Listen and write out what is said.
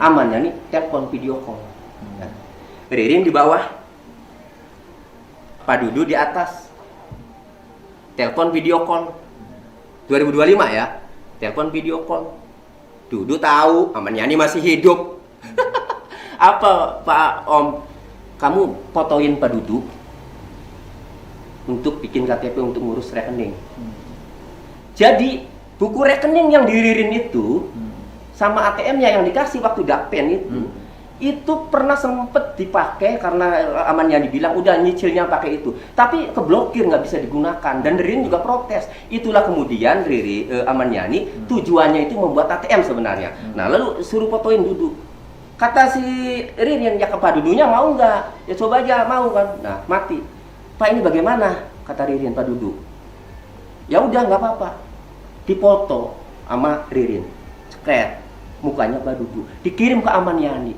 Amannya nih telepon video call. Nah, Ririn di bawah, Pak Dudu di atas. Telepon video call. 2025 ya. Telepon video call. Dudu tahu Aman Yani masih hidup. Apa Pak Om, kamu fotoin Pak Dudu untuk bikin KTP untuk ngurus rekening. Jadi buku rekening yang diririn itu sama ATM-nya yang dikasih waktu dakpen itu pernah sempet dipakai karena Aman Yani bilang udah nyicilnya pakai itu, tapi keblokir nggak bisa digunakan dan Ririn juga protes. Itulah kemudian Aman Yani tujuannya itu membuat ATM sebenarnya. Nah lalu suruh fotoin Dudu. Kata si Ririn, ya ke Pak Dudunya mau nggak? Ya coba aja, mau kan? Nah mati. Pak ini bagaimana? Kata Ririn, Pak Dudu. Ya udah nggak apa-apa. Dipoto sama Ririn, cekret mukanya Pak Dudu, dikirim ke Aman Yani.